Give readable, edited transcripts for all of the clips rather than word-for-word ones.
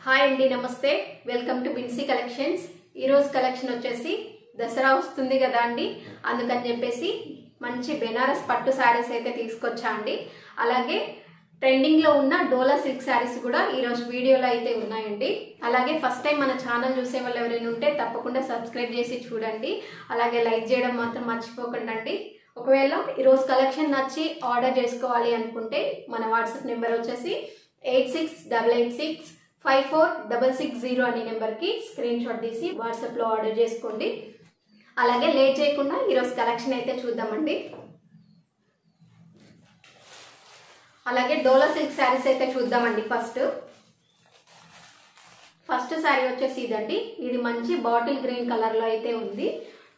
Hi అండి, నమస్తే. Welcome to Binsy collections. ఈరోజు కలెక్షన్ వచ్చేసి దసరా వస్తుంది కదా అండి, అందుకని చెప్పేసి మంచి బెనారస్ పట్టు శారీస్ అయితే తీసుకొచ్చా అండి. అలాగే ట్రెండింగ్లో ఉన్న డోలా సిల్క్ శారీస్ కూడా ఈరోజు వీడియోలో అయితే ఉన్నాయండి. అలాగే ఫస్ట్ టైం మన ఛానల్ చూసే వాళ్ళు ఎవరైనా ఉంటే తప్పకుండా సబ్స్క్రైబ్ చేసి చూడండి. అలాగే లైక్ చేయడం మాత్రం మర్చిపోకండి అండి. ఒకవేళ ఈరోజు కలెక్షన్ నచ్చి ఆర్డర్ చేసుకోవాలి అనుకుంటే మన వాట్సాప్ నెంబర్ వచ్చేసి 8688654660 అనే నెంబర్కి స్క్రీన్ షాట్ తీసి వాట్సాప్లో ఆర్డర్ చేసుకోండి. అలాగే లేట్ చేయకుండా ఈరోజు కలెక్షన్ అయితే చూద్దామండి. అలాగే డోలా సిల్క్ శారీస్ అయితే చూద్దామండి. ఫస్ట్ శారీ వచ్చేసి ఇదండి. ఇది మంచి బాటిల్ గ్రీన్ కలర్లో అయితే ఉంది.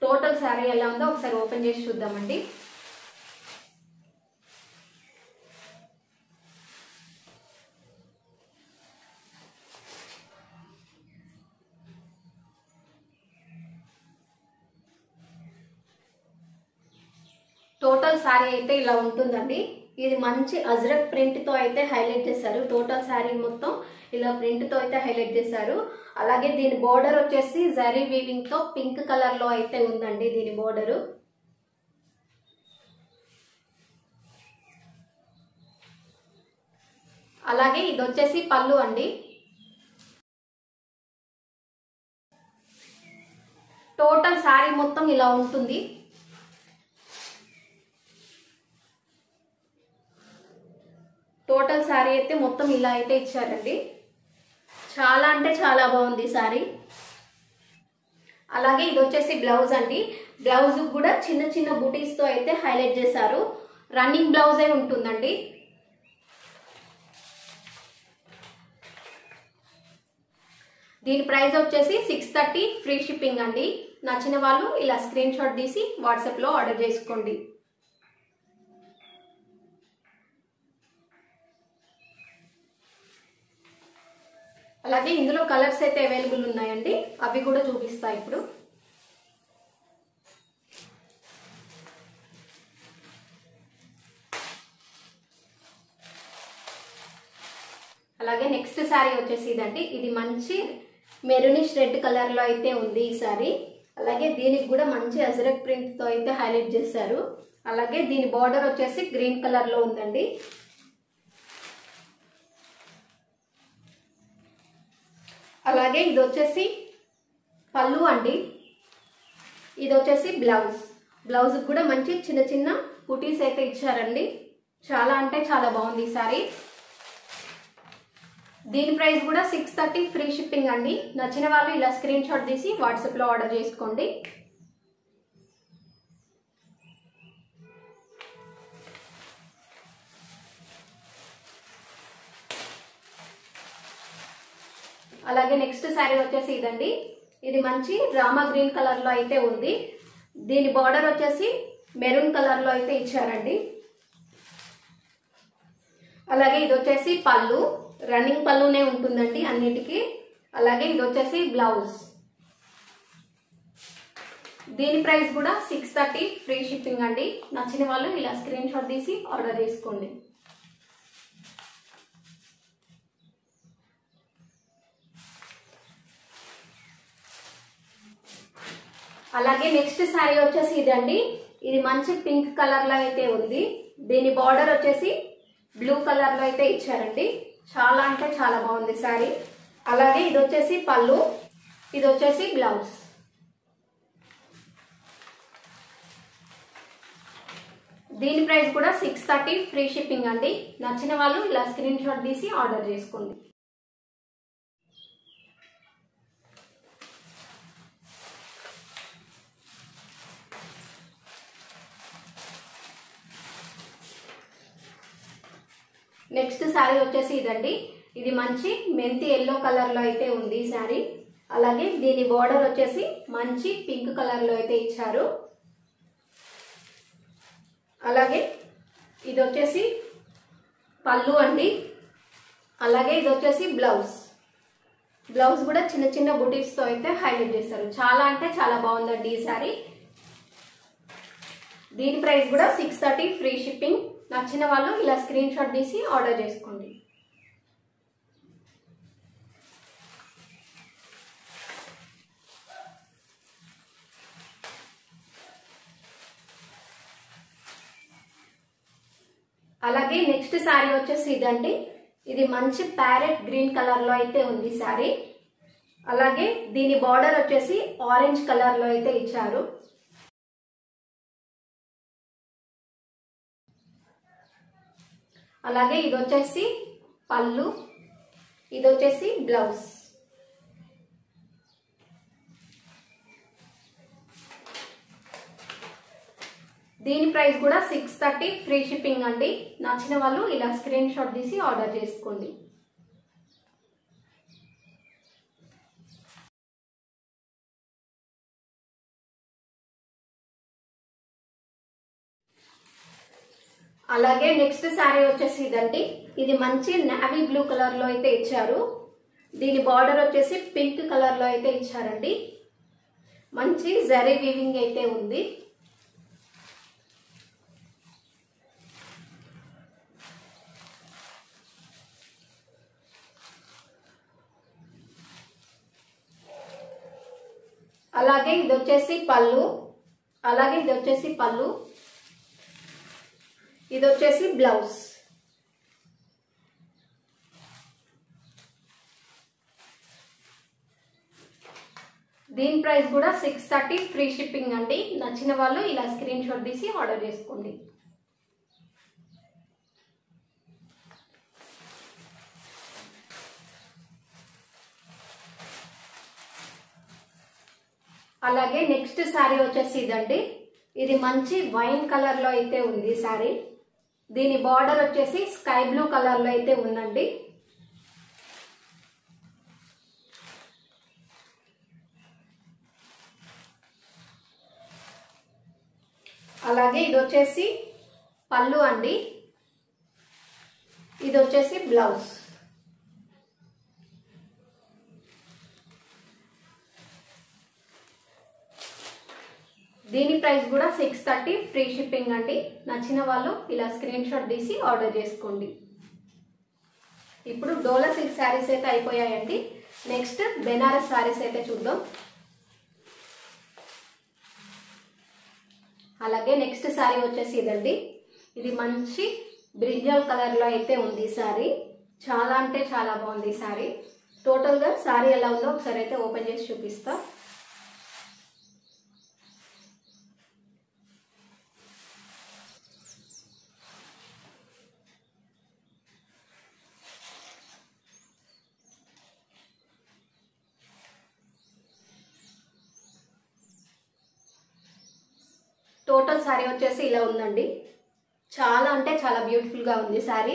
టోటల్ శారీ ఎలా ఉందో ఒకసారి ఓపెన్ చేసి చూద్దామండి. టోటల్ శారీ అయితే ఇలా ఉంటుందండి. ఇది మంచి అజ్రక్ ప్రింట్ తో అయితే హైలైట్ చేశారు. టోటల్ శారీ మొత్తం ఇలా ప్రింట్ తో అయితే హైలైట్ చేశారు. అలాగే దీని బోర్డర్ వచ్చేసి జరీ వీవింగ్ తో పింక్ కలర్ లో అయితే ఉందండి దీని బోర్డరు. అలాగే ఇది వచ్చేసి పళ్ళు అండి. టోటల్ శారీ మొత్తం ఇలా ఉంటుంది. టోటల్ శారీ అయితే మొత్తం ఇలా అయితే ఇచ్చారండి. చాలా అంటే చాలా బాగుంది శారీ. అలాగే ఇది వచ్చేసి బ్లౌజ్ అండి. బ్లౌజ్ కూడా చిన్న చిన్న బూటీస్ తో అయితే హైలైట్ చేశారు. రన్నింగ్ బ్లౌజే ఉంటుందండి. దీని ప్రైస్ వచ్చేసి 630 ఫ్రీ షిప్పింగ్ అండి. నచ్చిన వాళ్ళు ఇలా స్క్రీన్ షాట్ తీసి వాట్సాప్ లో ఆర్డర్ చేసుకోండి. అలాగే ఇందులో కలర్స్ అయితే అవైలబుల్ ఉన్నాయండి, అవి కూడా చూపిస్తా ఇప్పుడు. అలాగే నెక్స్ట్ శారీ వచ్చేసి ఇదండి. ఇది మంచి మెరూనిష్ రెడ్ కలర్ లో అయితే ఉంది ఈ శారీ. అలాగే దీనికి కూడా మంచి అజరక్ ప్రింట్ తో అయితే హైలైట్ చేశారు. అలాగే దీని బార్డర్ వచ్చేసి గ్రీన్ కలర్ లో ఉందండి. అలాగే ఇది వచ్చేసి పళ్ళు అండి. ఇది వచ్చేసి బ్లౌజ్ కూడా మంచి చిన్న చిన్న బుటీస్ అయితే ఇచ్చారండి. చాలా అంటే చాలా బాగుంది ఈ సారీ. దీని ప్రైస్ కూడా 630 ఫ్రీ షిప్పింగ్ అండి. నచ్చిన వాళ్ళు ఇలా స్క్రీన్ షాట్ తీసి వాట్సాప్ లో ఆర్డర్ చేసుకోండి. అలాగే నెక్స్ట్ శారీ వచ్చేసి ఇదండి. ఇది మంచి రామా గ్రీన్ కలర్ లో అయితే ఉంది. దీని బార్డర్ వచ్చేసి మెరూన్ కలర్ లో అయితే ఇచ్చారండి. అలాగే ఇది వచ్చేసి పళ్ళు, రన్నింగ్ పళ్ళునే ఉంటుందండి అన్నిటికీ. అలాగే ఇది వచ్చేసి బ్లౌజ్. దీని ప్రైస్ కూడా 630 ఫ్రీ షిప్పింగ్ అండి. నచ్చిన వాళ్ళు ఇలా స్క్రీన్ షాట్ తీసి ఆర్డర్ చేసుకోండి. అలాగే నెక్స్ట్ శారీ వచ్చేసి ఇదండి. ఇది మంచి పింక్ కలర్ లో అయితే ఉంది. దీని బార్డర్ వచ్చేసి బ్లూ కలర్ లో అయితే ఇచ్చారండి. చాలా అంటే చాలా బాగుంది శారీ. అలాగే ఇది వచ్చేసి పళ్ళు, ఇది వచ్చేసి బ్లౌజ్. దీని ప్రైస్ కూడా 630 ఫ్రీ షిప్పింగ్ అండి. నచ్చిన వాళ్ళు ఇలా స్క్రీన్ షాట్ తీసి ఆర్డర్ చేసుకోండి. నెక్స్ట్ శారీ వచ్చేసి ఇదండి. ఇది మంచి మెంతి ఎల్లో కలర్ లో అయితే ఉంది ఈ శారీ. అలాగే దీని బోర్డర్ వచ్చేసి మంచి పింక్ కలర్ లో అయితే ఇచ్చారు. అలాగే ఇది వచ్చేసి పళ్ళు అండి. అలాగే ఇది వచ్చేసి బ్లౌజ్ కూడా చిన్న చిన్న బుటీస్ తో అయితే హైలైట్ చేశారు. చాలా అంటే చాలా బాగుందండి ఈ శారీ. దీని ప్రైస్ కూడా 630 ఫ్రీ షిప్పింగ్. నచ్చిన వాళ్ళు ఇలా స్క్రీన్ షాట్ తీసి ఆర్డర్ చేసుకోండి. అలాగే నెక్స్ట్ శారీ వచ్చేసి ఇదండి. ఇది మంచి ప్యారెట్ గ్రీన్ కలర్ లో అయితే ఉంది శారీ. అలాగే దీని బార్డర్ వచ్చేసి ఆరెంజ్ కలర్ లో అయితే ఇచ్చారు. అలాగే ఇది వచ్చేసి పళ్ళు, ఇది వచ్చేసి బ్లౌజ్. దీని ప్రైస్ కూడా 630 ఫ్రీ షిప్పింగ్ అండి. నచ్చిన వాళ్ళు ఇలా స్క్రీన్ షాట్ తీసి ఆర్డర్ చేసుకోండి. అలాగే నెక్స్ట్ శారీ వచ్చేసి ఇదండి. ఇది మంచి నావీ బ్లూ కలర్ లో అయితే ఇచ్చారు. దీని బార్డర్ వచ్చేసి పింక్ కలర్ లో అయితే ఇచ్చారండి. మంచి జరీ వీవింగ్ అయితే ఉంది. అలాగే ఇది వచ్చేసి పళ్ళు, అలాగే ఇది వచ్చేసి పళ్ళు, ఇది వచ్చేసి బ్లౌజ్. దీని ప్రైస్ కూడా 630 ఫ్రీ షిప్పింగ్ అండి. నచ్చిన వాళ్ళు ఇలా స్క్రీన్ షాట్ తీసి ఆర్డర్ చేసుకోండి. అలాగే నెక్స్ట్ శారీ వచ్చేసి ఇదండి. ఇది మంచి వైన్ కలర్ లో అయితే ఉంది శారీ. దీని బార్డర్ వచ్చేసి స్కై బ్లూ కలర్ లో అయితే ఉందండి. అలాగే ఇది వచ్చేసి పళ్ళు అండి, ఇది వచ్చేసి బ్లౌజ్. దీని ప్రైస్ కూడా 630 ఫ్రీ షిప్పింగ్ అండి. నచ్చిన వాళ్ళు ఇలా స్క్రీన్ షాట్ తీసి ఆర్డర్ చేసుకోండి. ఇప్పుడు డోలా సిల్క్ శారీస్ అయితే అయిపోయాయండి. నెక్స్ట్ బెనారస్ శారీస్ అయితే చూద్దాం. అలాగే నెక్స్ట్ శారీ వచ్చేసి ఇదండి. ఇది మంచి బ్రింజల్ కలర్ లో అయితే ఉంది శారీ. చాలా అంటే చాలా బాగుంది శారీ. టోటల్ గా శారీ ఎలా ఉందో ఒకసారి అయితే ఓపెన్ చేసి చూపిస్తా. టోటల్ శారీ వచ్చేసి ఇలా ఉందండి. చాలా అంటే చాలా బ్యూటిఫుల్ గా ఉంది శారీ.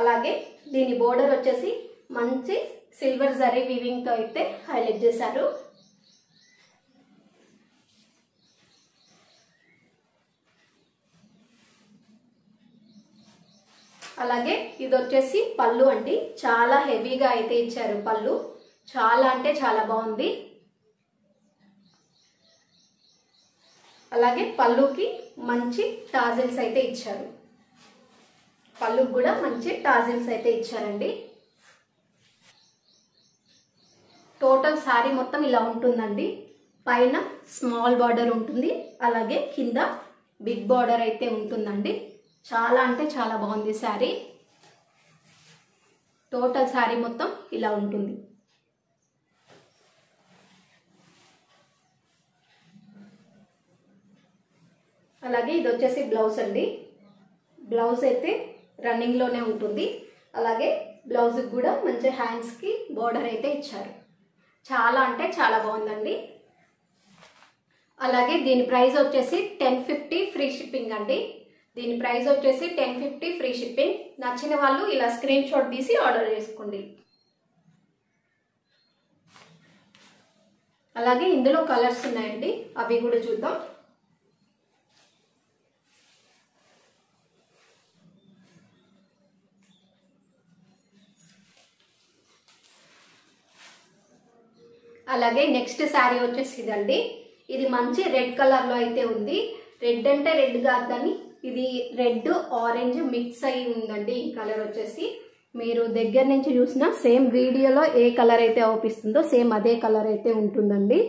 అలాగే దీని బోర్డర్ వచ్చేసి మంచి సిల్వర్ జరీ వీవింగ్ తో అయితే హైలైట్ చేశారు. అలాగే ఇది వచ్చేసి పళ్ళు అండి. చాలా హెవీగా అయితే ఇచ్చారు పళ్ళు. చాలా అంటే చాలా బాగుంది. అలాగే పళ్ళుకి మంచి టాజిల్స్ అయితే ఇచ్చారు. పళ్ళుకి కూడా మంచి టాజిల్స్ అయితే ఇచ్చారండి. టోటల్ శారీ మొత్తం ఇలా ఉంటుందండి. పైన స్మాల్ బార్డర్ ఉంటుంది, అలాగే కింద బిగ్ బార్డర్ అయితే ఉంటుందండి. చాలా అంటే చాలా బాగుంది శారీ. టోటల్ శారీ మొత్తం ఇలా ఉంటుంది. అలాగే ఇది వచ్చేసి బ్లౌజ్ అండి. బ్లౌజ్ అయితే రన్నింగ్ లోనే ఉంటుంది. అలాగే బ్లౌజ్ కూడా మంచి హ్యాండ్స్ కి బోర్డర్ అయితే ఇచ్చారు. చాలా అంటే చాలా బాగుందండి. అలాగే దీని ప్రైస్ వచ్చేసి 1050 ఫ్రీ షిప్పింగ్ అండి. దీని ప్రైస్ వచ్చేసి 1050 ఫ్రీ షిప్పింగ్. నచ్చిన వాళ్ళు ఇలా స్క్రీన్ షాట్ తీసి ఆర్డర్ చేసుకోండి. అలాగే ఇందులో కలర్స్ ఉన్నాయండి, అవి కూడా చూద్దాం. అలాగే నెక్స్ట్ శారీ వచ్చేసి ఇదండి. ఇది మంచి రెడ్ కలర్ లో అయితే ఉంది. రెడ్ అంటే రెడ్ కాదు కానీ ఇది రెడ్ ఆరెంజ్ మిక్స్ అయి ఉందండి. ఈ కలర్ వచ్చేసి మీరు దగ్గర నుంచి చూసినా సేమ్ వీడియోలో ఏ కలర్ అయితే అవుపిస్తుందో సేమ్ అదే కలర్ అయితే ఉంటుందండి.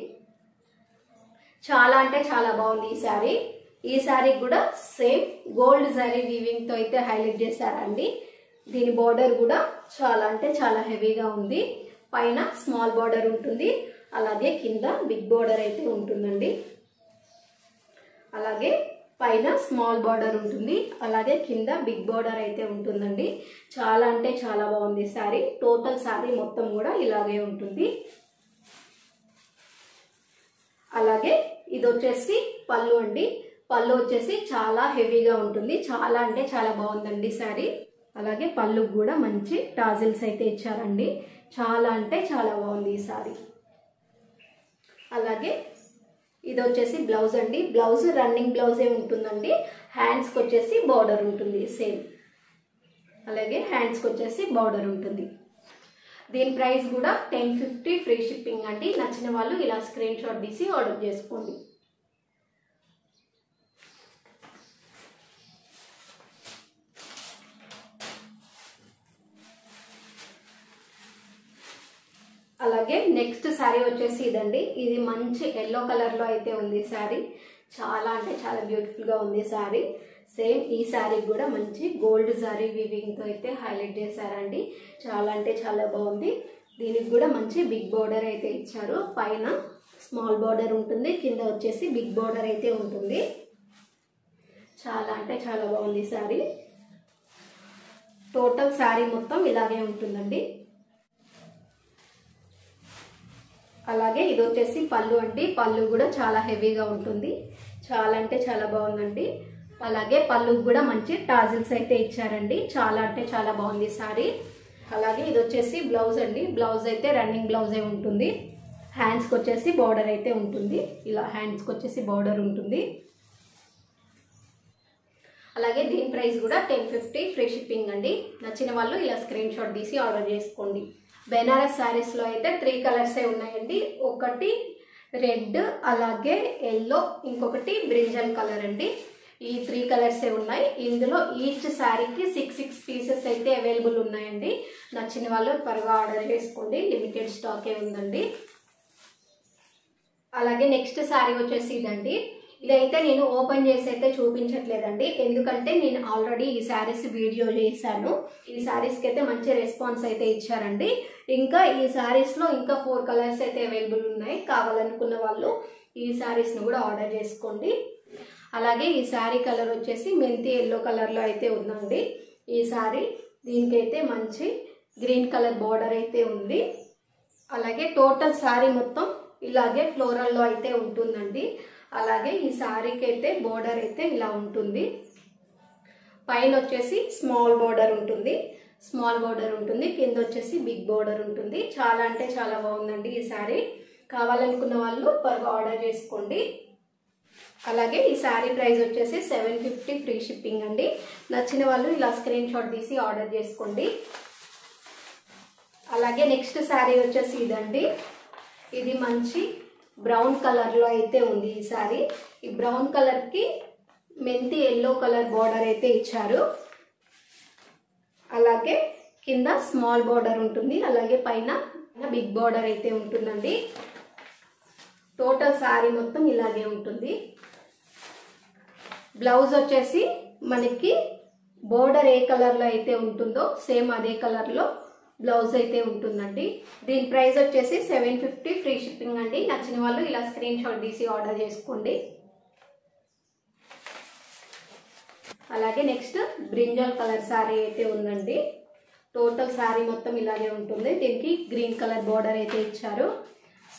చాలా అంటే చాలా బాగుంది ఈ శారీ. ఈ సారీ కూడా సేమ్ గోల్డ్ సారీ వీవింగ్ తో అయితే హైలైట్ చేశారండి. దీని బోర్డర్ కూడా చాలా అంటే చాలా హెవీగా ఉంది. పైన స్మాల్ బోర్డర్ ఉంటుంది, అలాగే కింద బిగ్ బోర్డర్ అయితే ఉంటుందండి. అలాగే పైన స్మాల్ బార్డర్ ఉంటుంది, అలాగే కింద బిగ్ బార్డర్ అయితే ఉంటుందండి. చాలా అంటే చాలా బాగుంది సారీ. టోటల్ సారీ మొత్తం కూడా ఇలాగే ఉంటుంది. అలాగే ఇది వచ్చేసి పళ్ళు అండి. పళ్ళు వచ్చేసి చాలా హెవీగా ఉంటుంది, చాలా అంటే చాలా బాగుందండి సారీ. అలాగే పళ్ళు కూడా మంచి టాజిల్స్ అయితే ఇచ్చారండి. చాలా అంటే చాలా బాగుంది ఈ సారీ. అలాగే ఇది వచ్చేసి బ్లౌజ్ అండి. బ్లౌజ్ రన్నింగ్ బ్లౌజే ఉంటుందండి. హ్యాండ్స్కి వచ్చేసి బార్డర్ ఉంటుంది సేమ్. అలాగే హ్యాండ్స్కి వచ్చేసి బార్డర్ ఉంటుంది. దీని ప్రైస్ కూడా 1050 ఫ్రీ షిప్పింగ్ అండి. నచ్చిన వాళ్ళు ఇలా స్క్రీన్ షాట్ తీసి ఆర్డర్ చేసుకోండి. అలాగే నెక్స్ట్ శారీ వచ్చేసి ఇదండి. ఇది మంచి ఎల్లో కలర్ లో అయితే ఉంది శారీ. చాలా అంటే చాలా బ్యూటిఫుల్ గా ఉంది శారీ. సేమ్ ఈ శారీ కూడా మంచి గోల్డ్ శారీ వీవింగ్ తో అయితే హైలైట్ చేశారండి. చాలా అంటే చాలా బాగుంది. దీనికి కూడా మంచి బిగ్ బార్డర్ అయితే ఇచ్చారు. పైన స్మాల్ బార్డర్ ఉంటుంది, కింద వచ్చేసి బిగ్ బార్డర్ అయితే ఉంటుంది. చాలా అంటే చాలా బాగుంది శారీ. టోటల్ శారీ మొత్తం ఇలాగే ఉంటుందండి. అలాగే ఇది వచ్చేసి పళ్ళు అండి. పళ్ళు కూడా చాలా హెవీగా ఉంటుంది. చాలా అంటే చాలా బాగుందండి. అలాగే పళ్ళు కూడా మంచి టాజిల్స్ అయితే ఇచ్చారండి. చాలా అంటే చాలా బాగుంది సారీ. అలాగే ఇది వచ్చేసి బ్లౌజ్ అండి. బ్లౌజ్ అయితే రన్నింగ్ బ్లౌజే ఉంటుంది. హ్యాండ్స్కి వచ్చేసి బార్డర్ అయితే ఉంటుంది. ఇలా హ్యాండ్స్కి వచ్చేసి బార్డర్ ఉంటుంది. అలాగే దీని ప్రైస్ కూడా 1050 ఫ్రీ షిప్పింగ్ అండి. నచ్చిన వాళ్ళు ఇలా స్క్రీన్ షాట్ తీసి ఆర్డర్ చేసుకోండి. బెనారస్ శారీస్ లో అయితే 3 కలర్స్ ఉన్నాయండి. ఒకటి రెడ్, అలాగే ఎల్లో, ఇంకొకటి బ్రింజల్ కలర్ అండి. ఈ 3 కలర్స్ ఉన్నాయి. ఇందులో ఈచ్ శారీకి 6 పీసెస్ అయితే అవైలబుల్ ఉన్నాయండి. నచ్చిన వాళ్ళు త్వరగా ఆర్డర్ చేసుకోండి. లిమిటెడ్ స్టాకే ఉందండి. అలాగే నెక్స్ట్ శారీ వచ్చేసి ఇదండి. ఇదైతే నేను ఓపెన్ చేసి అయితే చూపించట్లేదండి, ఎందుకంటే నేను ఆల్రెడీ ఈ శారీస్ వీడియో చేశాను. ఈ శారీస్కి అయితే మంచి రెస్పాన్స్ అయితే ఇచ్చారండి. ఇంకా ఈ శారీస్ లో ఇంకా 4 కలర్స్ అయితే అవైలబుల్ ఉన్నాయి. కావాలనుకున్న వాళ్ళు ఈ శారీస్ ను కూడా ఆర్డర్ చేసుకోండి. అలాగే ఈ శారీ కలర్ వచ్చేసి మెంతి ఎల్లో కలర్ లో అయితే ఉందండి. ఈ శారీ దీనికైతే మంచి గ్రీన్ కలర్ బార్డర్ అయితే ఉంది. అలాగే టోటల్ శారీ మొత్తం ఇలాగే ఫ్లోరల్ లో అయితే ఉంటుందండి. అలాగే ఈ శారీకి అయితే బోర్డర్ అయితే ఇలా ఉంటుంది. పైన వచ్చేసి స్మాల్ బోర్డర్ ఉంటుంది, కింద వచ్చేసి బిగ్ బోర్డర్ ఉంటుంది. చాలా అంటే చాలా బాగుందండి ఈ శారీ. కావాలనుకున్న వాళ్ళు త్వరగా ఆర్డర్ చేసుకోండి. అలాగే ఈ శారీ ప్రైస్ వచ్చేసి 750 ఫ్రీ షిప్పింగ్ అండి. నచ్చిన వాళ్ళు ఇలా స్క్రీన్ షాట్ తీసి ఆర్డర్ చేసుకోండి. అలాగే నెక్స్ట్ శారీ వచ్చేసి ఇదండి. ఇది మంచి బ్రౌన్ కలర్ లో అయితే ఉంది ఈ శారీ. ఈ బ్రౌన్ కలర్ కి మెంతి ఎల్లో కలర్ బార్డర్ అయితే ఇచ్చారు. అలాగే కింద స్మాల్ బార్డర్ ఉంటుంది, అలాగే పైన బిగ్ బార్డర్ అయితే ఉంటుందండి. టోటల్ శారీ మొత్తం ఇలాగే ఉంటుంది. బ్లౌజ్ వచ్చేసి మనకి బోర్డర్ ఏ కలర్ లో అయితే ఉంటుందో సేమ్ అదే కలర్ లో బ్లౌజ్ అయితే ఉంటుందండి. దీని ప్రైస్ వచ్చేసి 750 ఫ్రీ షిప్పింగ్ అండి. నచ్చిన వాళ్ళు ఇలా స్క్రీన్ షాట్ తీసి ఆర్డర్ చేసుకోండి. అలాగే నెక్స్ట్ బ్రింజల్ కలర్ శారీ అయితే ఉందండి. టోటల్ శారీ మొత్తం ఇలాగే ఉంటుంది. దీనికి గ్రీన్ కలర్ బార్డర్ అయితే ఇచ్చారు.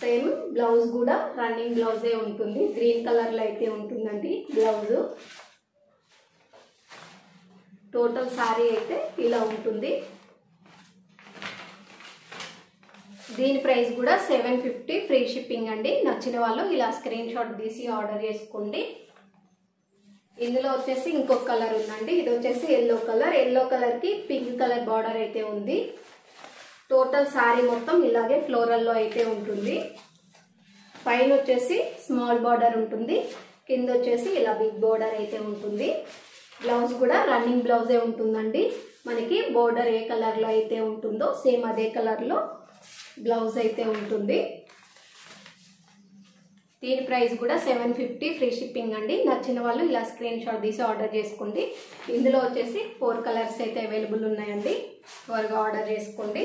సేమ్ బ్లౌజ్ కూడా రన్నింగ్ బ్లౌజే ఉంటుంది. గ్రీన్ కలర్ లో అయితే ఉంటుందండి బ్లౌజ్. టోటల్ శారీ అయితే ఇలా ఉంటుంది. దీని ప్రైస్ కూడా 750 ఫ్రీ షిప్పింగ్ అండి. నచ్చిన వాళ్ళు ఇలా స్క్రీన్ షాట్ తీసి ఆర్డర్ చేసుకోండి. ఇందులో వచ్చేసి ఇంకొక కలర్ ఉందండి. ఇది వచ్చేసి ఎల్లో కలర్. ఎల్లో కలర్ కి పింక్ కలర్ బార్డర్ అయితే ఉంది. టోటల్ శారీ మొత్తం ఇలాగే ఫ్లోరల్ లో అయితే ఉంటుంది. పైన వచ్చేసి స్మాల్ బార్డర్ ఉంటుంది, కింద వచ్చేసి ఇలా బిగ్ బార్డర్ అయితే ఉంటుంది. బ్లౌజ్ కూడా రన్నింగ్ బ్లౌజే ఉంటుందండి. మనకి బార్డర్ ఏ కలర్ లో అయితే ఉంటుందో సేమ్ అదే కలర్ లో బ్లౌజ్ అయితే ఉంటుంది. దీని ప్రైస్ కూడా 750 ఫ్రీ షిప్పింగ్ అండి. నచ్చిన వాళ్ళు ఇలా స్క్రీన్ షాట్ తీసి ఆర్డర్ చేసుకోండి. ఇందులో వచ్చేసి 4 కలర్స్ అయితే అవైలబుల్ ఉన్నాయండి. త్వరగా ఆర్డర్ చేసుకోండి.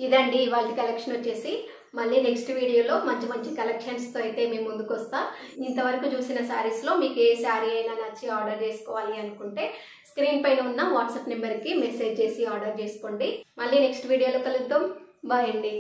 ఇదండి ఇవాళ కలెక్షన్ వచ్చేసి. మళ్ళీ నెక్స్ట్ వీడియోలో మంచి మంచి కలెక్షన్స్తో అయితే మేము ముందుకు వస్తాం. ఇంతవరకు చూసిన శారీస్లో మీకు ఏ శారీ అయినా నచ్చి ఆర్డర్ చేసుకోవాలి అనుకుంటే స్క్రీన్ పైన ఉన్న వాట్సాప్ నెంబర్కి మెసేజ్ చేసి ఆర్డర్ చేసుకోండి. మళ్ళీ నెక్స్ట్ వీడియోలో కలుద్దాం. బాయ్ అండి.